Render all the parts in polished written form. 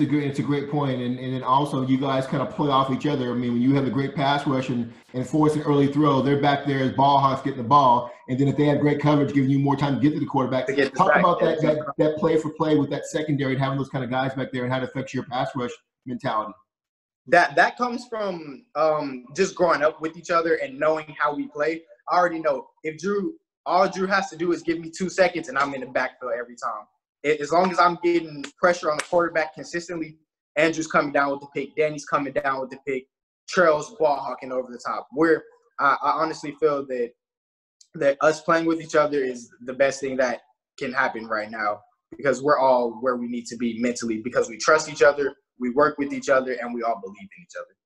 it's a great point. And then also you guys kind of play off each other. I mean, when you have a great pass rush and force an early throw, they're back there as ball hawks getting the ball. And then if they have great coverage, giving you more time to get to the quarterback. To get Talk back. about that play for play with that secondary and having those kind of guys back there and how it affects your pass rush mentality. That comes from just growing up with each other and knowing how we play. I already know if all Drew has to do is give me 2 seconds and I'm in the backfield every time. As long as I'm getting pressure on the quarterback consistently, Andrew's coming down with the pick, Danny's coming down with the pick, Trail's ball hawking over the top. I honestly feel that us playing with each other is the best thing that can happen right now because we're all where we need to be mentally because we trust each other, we work with each other, and we all believe in each other.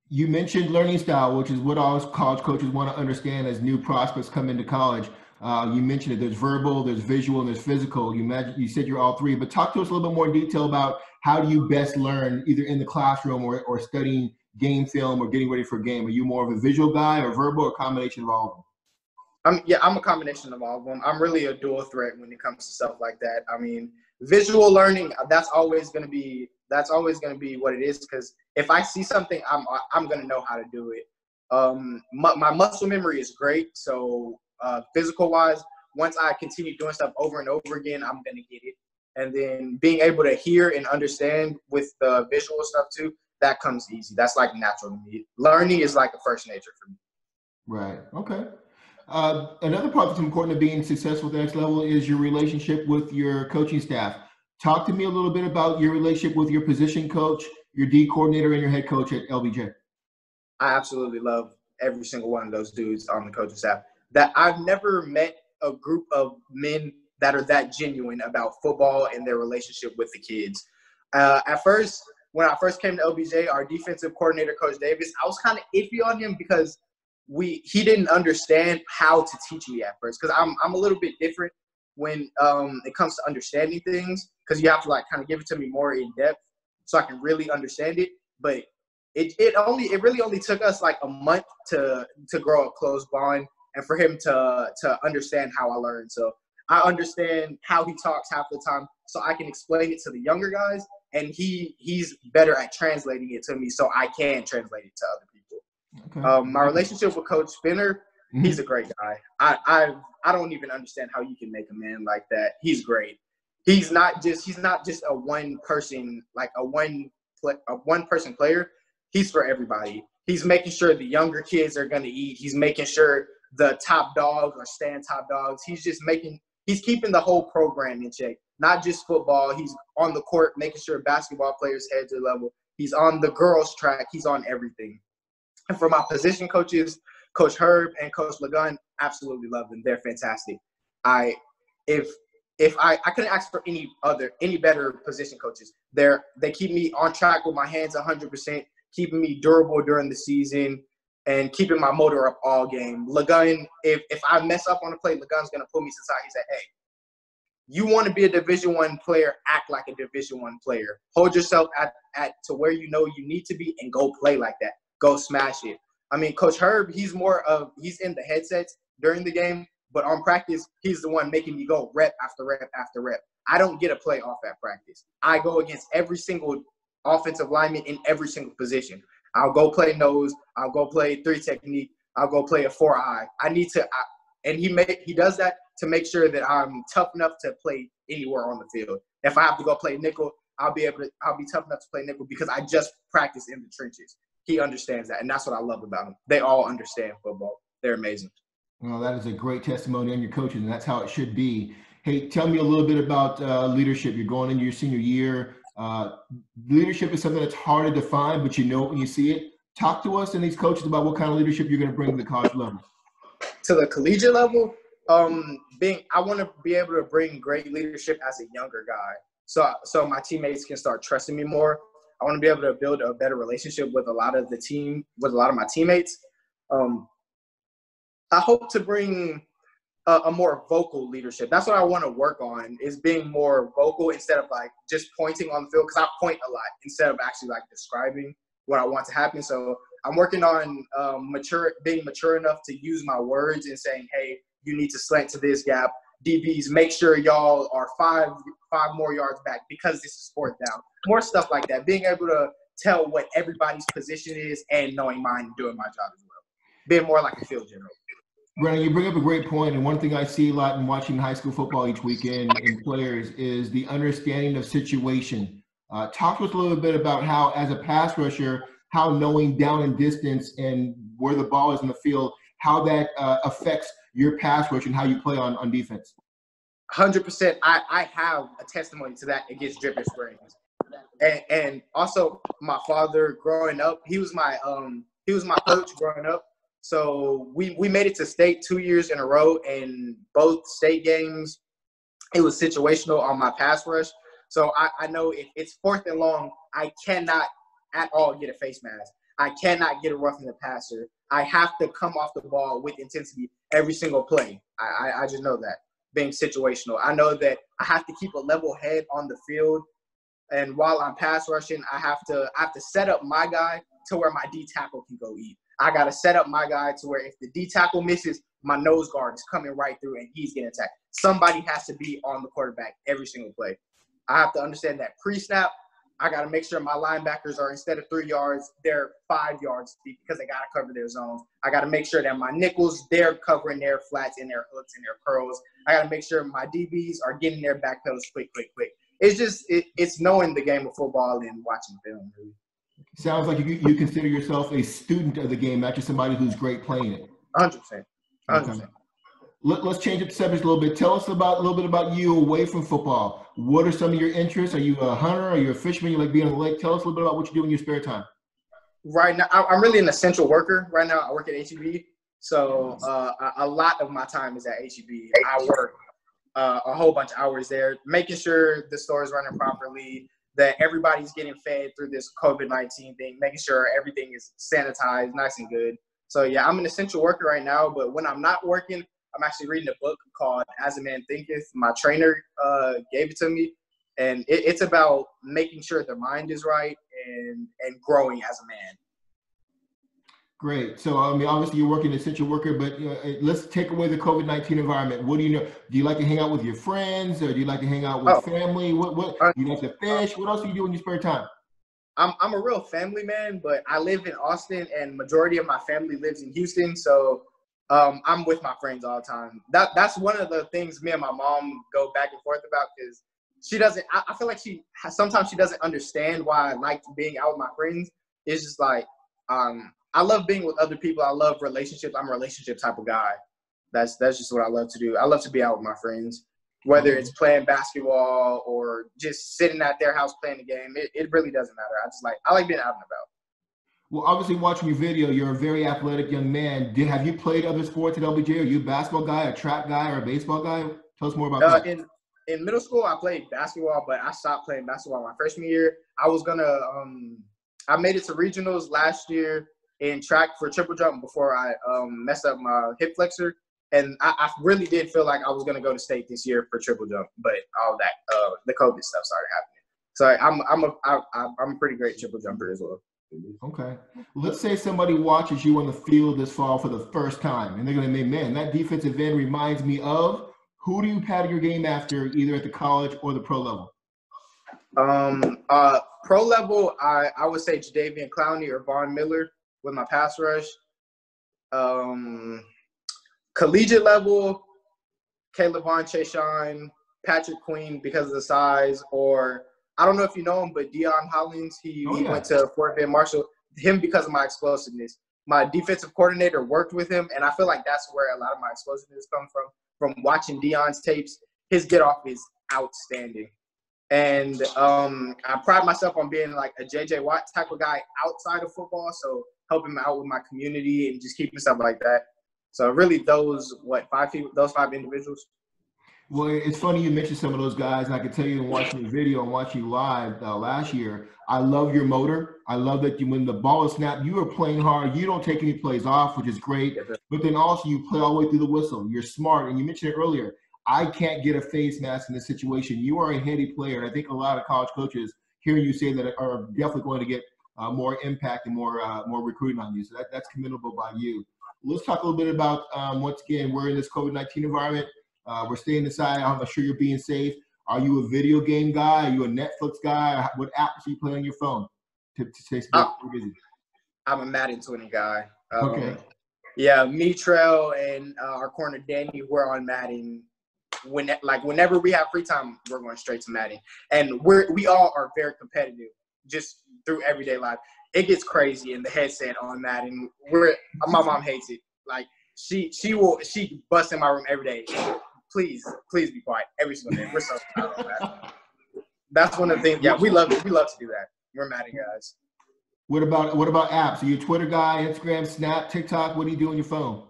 You mentioned learning style, which is what all college coaches want to understand as new prospects come into college. You mentioned it. There's verbal, there's visual, and there's physical. You said you're all three, but talk to us a little bit more in detail about how do you best learn either in the classroom or studying game film or getting ready for a game. Are you more of a visual guy or verbal or a combination of all of them? I'm a combination of all of them. I'm really a dual threat when it comes to stuff like that. I mean, visual learning, that's always going to be what it is because if I see something, I'm going to know how to do it. My muscle memory is great, so physical-wise, once I continue doing stuff over and over again, I'm going to get it. And then being able to hear and understand with the visual stuff too, that comes easy. That's like natural to me. Learning is like a first nature for me. Right. Okay. Another part that's important to being successful at the next level is your relationship with your coaching staff. Talk to me a little bit about your relationship with your position coach, your D coordinator, and your head coach at LBJ. I absolutely love every single one of those dudes on the coaching staff. That I've never met a group of men that are that genuine about football and their relationship with the kids. At first, when I first came to LBJ, our defensive coordinator, Coach Davis, I was kind of iffy on him because he didn't understand how to teach me at first because I'm a little bit different when it comes to understanding things because you have to like kind of give it to me more in depth so I can really understand it. But it really only took us like a month to grow a close bond and for him to understand how I learned. So I understand how he talks half the time so I can explain it to the younger guys, and he's better at translating it to me so I can translate it to other people. Okay. My relationship with Coach Spinner, he's a great guy. I don't even understand how you can make a man like that. He's great. He's not just a one person player. He's for everybody. He's making sure the younger kids are going to eat. He's making sure the top dogs are staying top dogs. He's keeping the whole program in check, not just football. He's on the court making sure basketball players' heads are level. He's on the girls' track. He's on everything. And for my position coaches, Coach Herb and Coach Lagun, absolutely love them. They're fantastic. If I couldn't ask for any better position coaches. They keep me on track with my hands 100%, keeping me durable during the season, and keeping my motor up all game. Lagun, if I mess up on a play, Lagun's gonna pull me to the side. He said, "Hey, you want to be a Division I player? Act like a Division I player. Hold yourself at to where you know you need to be, and go play like that. Go smash it." I mean, Coach Herb, he's in the headsets during the game, but on practice, he's the one making me go rep after rep after rep. I don't get a play off at practice. I go against every single offensive lineman in every single position. I'll go play nose. I'll go play 3 technique. I'll go play a 4-eye. And he does that to make sure that I'm tough enough to play anywhere on the field. If I have to go play nickel, I'll be tough enough to play nickel because I just practice in the trenches. He understands that, and that's what I love about him. They all understand football. They're amazing. Well, that is a great testimony on your coaches, and that's how it should be. Hey, tell me a little bit about leadership. You're going into your senior year. Leadership is something that's hard to define, but you know it when you see it. Talk to us and these coaches about what kind of leadership you're going to bring to the college level. To the collegiate level, I want to be able to bring great leadership as a younger guy, so my teammates can start trusting me more. I want to be able to build a better relationship with a lot of my teammates. I hope to bring a more vocal leadership. That's what I want to work on, is being more vocal instead of like just pointing on the field, because I point a lot instead of actually like describing what I want to happen. So I'm working on being mature enough to use my words and saying, hey, you need to slant to this gap. DBs, make sure y'all are five more yards back because this is fourth down. More stuff like that. Being able to tell what everybody's position is and knowing mine and doing my job as well. Being more like a field general. Brennan, you bring up a great point, and one thing I see a lot in watching high school football each weekend in players is the understanding of situation. Talk to us a little bit about how, as a pass rusher, how knowing down and distance and where the ball is in the field, how that affects your pass rush and how you play on defense. 100%. I have a testimony to that against Dripping Springs, and also my father growing up. He was my coach growing up. So we made it to state 2 years in a row, and both state games, it was situational on my pass rush. So I know if it's fourth and long, I cannot at all get a face mask. I cannot get a roughing the passer. I have to come off the ball with intensity every single play. I just know that, being situational. I know that I have to keep a level head on the field, and while I'm pass rushing, I have to set up my guy to where my D tackle can go eat. I got to set up my guy to where if the D tackle misses, my nose guard is coming right through and he's getting attacked. Somebody has to be on the quarterback every single play. I have to understand that pre-snap, I got to make sure my linebackers are, instead of 3 yards, they're 5 yards deep because they got to cover their zones. I got to make sure that my nickels, they're covering their flats and their hooks and their curls. I got to make sure my DBs are getting their back pedals quick. It's just it's knowing the game of football and watching film, really. Sounds like you consider yourself a student of the game, not just somebody who's great playing it. 100%. Okay. Let's change up the subject a little bit. Tell us a little bit about you away from football. What are some of your interests? Are you a hunter? Are you a fisherman? You like being on the lake? Tell us a little bit about what you do in your spare time. Right now, I'm really an essential worker. Right now, I work at HEB. So a lot of my time is at HEB. I work a whole bunch of hours there, making sure the store is running properly, that everybody's getting fed through this COVID-19 thing, making sure everything is sanitized, nice and good. So, yeah, I'm an essential worker right now, but when I'm not working, I'm actually reading a book called As a Man Thinketh. My trainer gave it to me, and it's about making sure the mind is right and growing as a man. Great. So, I mean, obviously you're working as an essential worker, but let's take away the COVID-19 environment. What do you know? Do you like to hang out with your friends, or do you like to hang out with family? What do you like to fish? What else do you do in your spare time? I'm a real family man, but I live in Austin, and majority of my family lives in Houston. So I'm with my friends all the time. That's one of the things me and my mom go back and forth about, because she doesn't. I feel like sometimes she doesn't understand why I like being out with my friends. It's just like I love being with other people. I love relationships. I'm a relationship type of guy. That's just what I love to do. I love to be out with my friends, whether it's playing basketball or just sitting at their house playing the game. It really doesn't matter. I like being out and about. Well, obviously, watching your video, you're a very athletic young man. Have you played other sports at LBJ? Are you a basketball guy, a track guy, or a baseball guy? Tell us more about that. In middle school, I played basketball, but I stopped playing basketball my freshman year. I was gonna I made it to regionals last year in track for triple jump before I messed up my hip flexor, and I really did feel like I was gonna go to state this year for triple jump, but all that the COVID stuff started happening. So I'm a pretty great triple jumper as well. Okay. Let's say somebody watches you on the field this fall for the first time, and they're going to say, man, that defensive end reminds me of. Who do you pattern your game after, either at the college or the pro level? Pro level, I would say Jadeveon Clowney or Von Miller with my pass rush. Collegiate level, Caleb Vaughn, Chashawn, Patrick Queen because of the size, or I don't know if you know him, but Deion Hollins, he went to Fort Bend Marshall, him because of my explosiveness. My defensive coordinator worked with him, and I feel like that's where a lot of my explosiveness comes from watching Deion's tapes. His get-off is outstanding. And I pride myself on being like a J.J. Watt type of guy outside of football, so helping out with my community and just keeping stuff like that. So really those 5 individuals. Well, it's funny you mentioned some of those guys, and I can tell you in watching the video and watching you live last year, I love your motor. I love that when the ball is snapped, you are playing hard. You don't take any plays off, which is great. But then also you play all the way through the whistle. You're smart. And you mentioned it earlier, I can't get a face mask in this situation. You are a heady player, and I think a lot of college coaches hearing you say that are definitely going to get more impact and more recruiting on you. So that's commendable by you. Let's talk a little bit about, once again, we're in this COVID-19 environment. We're staying inside. I'm sure you're being safe. Are you a video game guy? Are you a Netflix guy? What apps do you play on your phone to stay busy? I'm a Madden 20 guy. Okay. Yeah, me, Trell, and our corner Danny, we're on Madden. Whenever we have free time, we're going straight to Madden, and we all are very competitive, just through everyday life. It gets crazy in the headset on Madden. My mom hates it. Like she busts in my room every day. Please be quiet every single day. We're so proud of that. That's one of the things. Yeah, we love to do that. We're Madden guys. What about apps? Are you a Twitter guy, Instagram, Snap, TikTok? What do you do on your phone?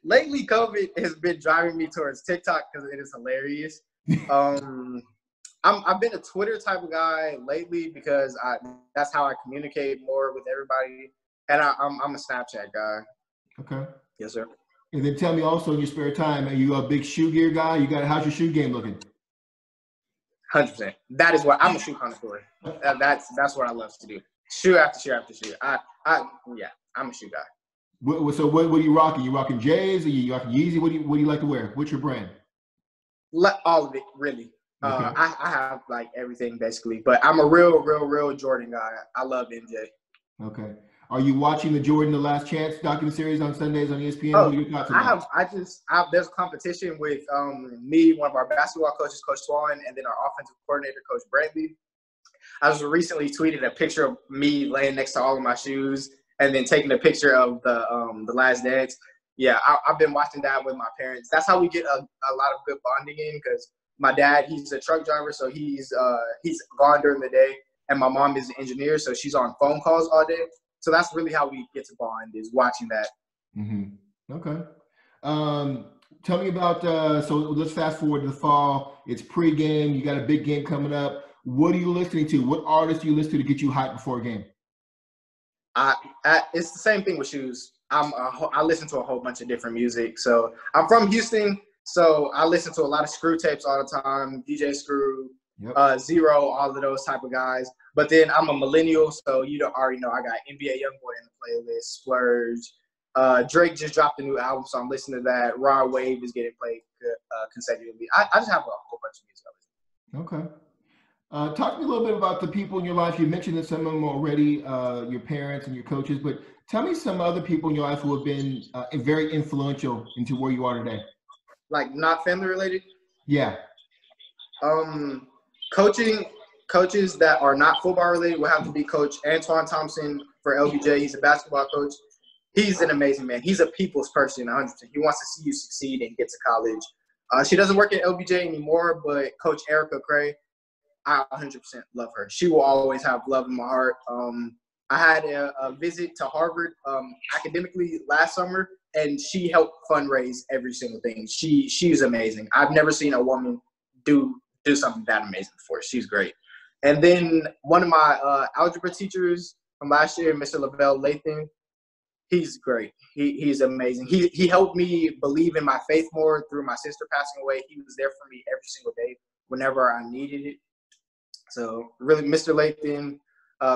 Lately, COVID has been driving me towards TikTok because it is hilarious. I've been a Twitter type of guy lately because that's how I communicate more with everybody, and I'm a Snapchat guy. Okay. Yes, sir. And then tell me also in your spare time, are you a big shoe gear guy? How's your shoe game looking? 100%. That is what I'm a shoe connoisseur. That's what I love to do. Shoe after shoe after shoe. I'm a shoe guy. So what are you rocking? You rocking J's? Are you rocking Yeezy? What do you like to wear? What's your brand? All of it, really. Okay. I have like everything basically, but I'm a real Jordan guy. I love MJ. Okay. Are you watching the Jordan The Last Chance documentary series on Sundays on ESPN? Oh, what are your thoughts on that? There's a competition with me, one of our basketball coaches, Coach Twan, and then our offensive coordinator, Coach Brantley. I just recently tweeted a picture of me laying next to all of my shoes and then taking a picture of the Last Dance. Yeah, I've been watching that with my parents. That's how we get a lot of good bonding in, because my dad, he's a truck driver, so he's gone during the day, and my mom is an engineer, so she's on phone calls all day. So that's really how we get to bond, is watching that. Mm-hmm. Okay. Tell me about, so let's fast forward to the fall. It's pregame. You got a big game coming up. What are you listening to? What artists do you listen to get you hyped before a game? It's the same thing with shoes. I listen to a whole bunch of different music. So I'm from Houston, so I listen to a lot of Screw tapes all the time, DJ Screw, Yep. Zero, all of those type of guys. But then I'm a millennial, so you already know I got NBA YoungBoy in the playlist, Splurge. Drake just dropped a new album, so I'm listening to that. Raw Wave is getting played consecutively. I just have a whole bunch of music. Okay. Talk to me a little bit about the people in your life. You mentioned that some of them already, your parents and your coaches, but tell me some other people in your life who have been very influential into where you are today. Like not family related? Yeah. Coaches that are not football related will have to be Coach Antoine Thompson for LBJ. He's a basketball coach. He's an amazing man. He's a people's person, 100%. He wants to see you succeed and get to college. She doesn't work at LBJ anymore, but Coach Erica Cray, I 100% love her. She will always have love in my heart. I had a visit to Harvard academically last summer, and she helped fundraise every single thing. She's amazing. I've never seen a woman do something that amazing before. She's great. And then one of my algebra teachers from last year, Mr. Lavelle Lathan, he's great. He's amazing. He helped me believe in my faith more through my sister passing away. He was there for me every single day whenever I needed it. So really, Mr. Lathan,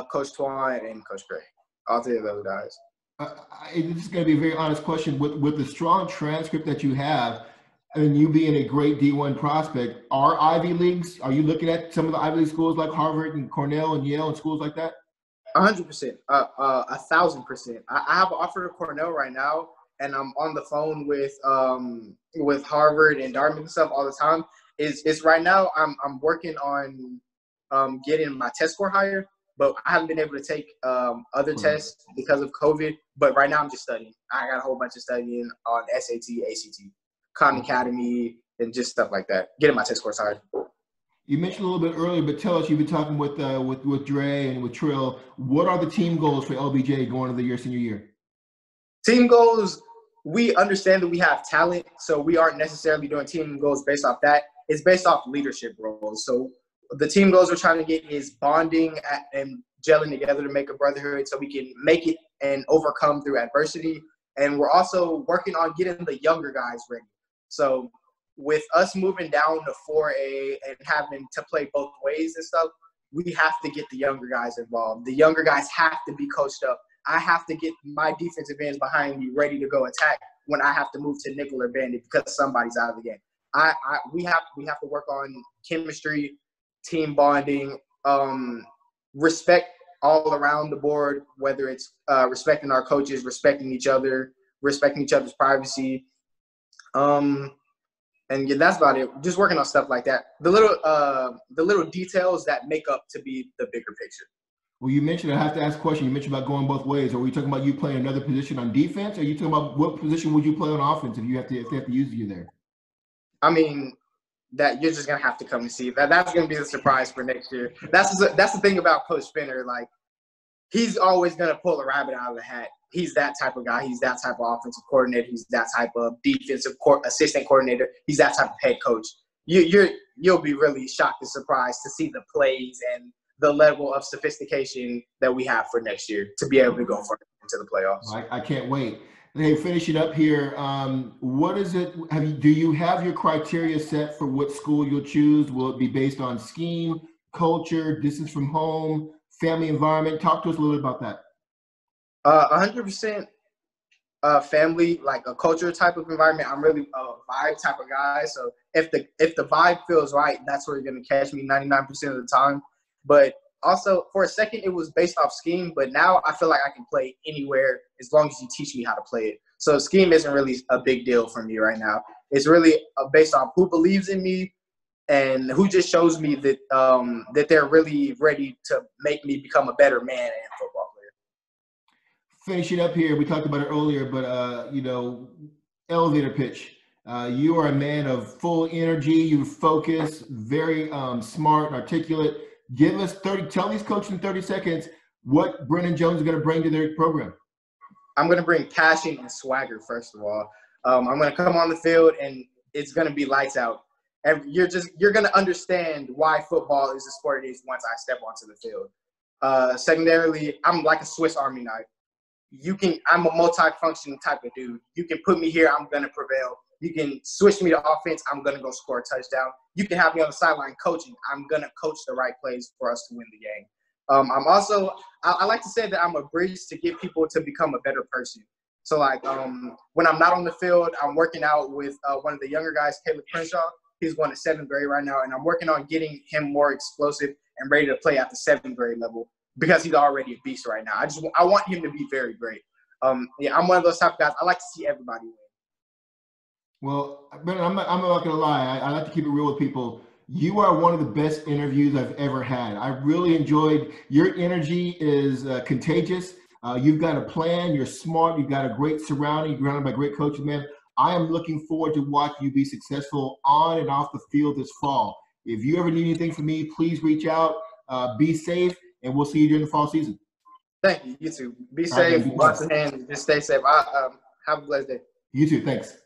Coach Twan, and Coach Gray, all three of those guys. This is going to be a very honest question. With the strong transcript that you have, and you being a great D1 prospect, are Ivy Leagues, are you looking at some of the Ivy League schools like Harvard and Cornell and Yale and schools like that? 100%, 1,000%. I have an offer to Cornell right now, and I'm on the phone with Harvard and Dartmouth and stuff all the time. It's right now I'm working on getting my test score higher, but I haven't been able to take other tests because of COVID. But right now I'm just studying. I got a whole bunch of studying on SAT, ACT, Khan Academy, and just stuff like that. Getting my test scores higher. You mentioned a little bit earlier, but tell us, you've been talking with Dre and with Trill. What are the team goals for LBJ going into your senior year? Team goals, we understand that we have talent, so we aren't necessarily doing team goals based off that. It's based off leadership roles. So the team goals we're trying to get is bonding and gelling together to make a brotherhood so we can make it and overcome through adversity. And we're also working on getting the younger guys ready. So with us moving down to 4A and having to play both ways and stuff, we have to get the younger guys involved. The younger guys have to be coached up. I have to get my defensive ends behind me ready to go attack when I have to move to nickel or bandit because somebody's out of the game. We have to work on chemistry, team bonding, respect all around the board, whether it's respecting our coaches, respecting each other, respecting each other's privacy. And yeah, that's about it. Just working on stuff like that. The little details that make up to be the bigger picture. Well, you mentioned, I have to ask a question. You mentioned about going both ways. Are we talking about you playing another position on defense? Or are you talking about what position would you play on offense if they have to use you there? I mean, that you're just gonna have to come and see. That's gonna be the surprise for next year. That's the thing about Coach Spinner. Like, he's always gonna pull a rabbit out of the hat. He's that type of guy. He's that type of offensive coordinator. He's that type of assistant coordinator. He's that type of head coach. You'll be really shocked and surprised to see the plays and the level of sophistication that we have for next year to be able to go further into the playoffs. I can't wait. Hey, finishing up here, what is it? Do you have your criteria set for what school you'll choose? Will it be based on scheme, culture, distance from home, family environment? Talk to us a little bit about that. 100% family, like a culture type of environment. I'm really a vibe type of guy. So if the vibe feels right, that's where you're gonna catch me 99% of the time. But also, for a second, it was based off scheme, but now I feel like I can play anywhere as long as you teach me how to play it. So scheme isn't really a big deal for me right now. It's really based on who believes in me and who just shows me that that they're really ready to make me become a better man and football player. Finishing up here, we talked about it earlier, but elevator pitch. You are a man of full energy. You focus, very smart, articulate. Tell these coaches in 30 seconds what Brennan Jones is going to bring to their program. I'm going to bring passion and swagger, first of all. I'm going to come on the field, and it's going to be lights out. And you're going to understand why football is the sport it is once I step onto the field. Secondarily, I'm like a Swiss Army knife. I'm a multi-function type of dude. You can put me here, I'm going to prevail. You can switch me to offense, I'm going to go score a touchdown. You can have me on the sideline coaching. I'm going to coach the right plays for us to win the game. I like to say that I'm a bridge to get people to become a better person. So, like, when I'm not on the field, I'm working out with one of the younger guys, Caleb Crenshaw. He's going to 7th grade right now, and I'm working on getting him more explosive and ready to play at the 7th grade level because he's already a beast right now. I want him to be very great. I'm one of those type of guys. I like to see everybody win. Well, Brennan, I'm not going to lie. I like to keep it real with people. You are one of the best interviews I've ever had. I really enjoyed your energy is contagious. You've got a plan. You're smart. You've got a great surrounding. You're surrounded by great coaches, man. I am looking forward to watching you be successful on and off the field this fall. If you ever need anything from me, please reach out. Be safe, and we'll see you during the fall season. Thank you. You too. Be safe. Wash your hands. Just stay safe. Have a blessed day. You too. Thanks.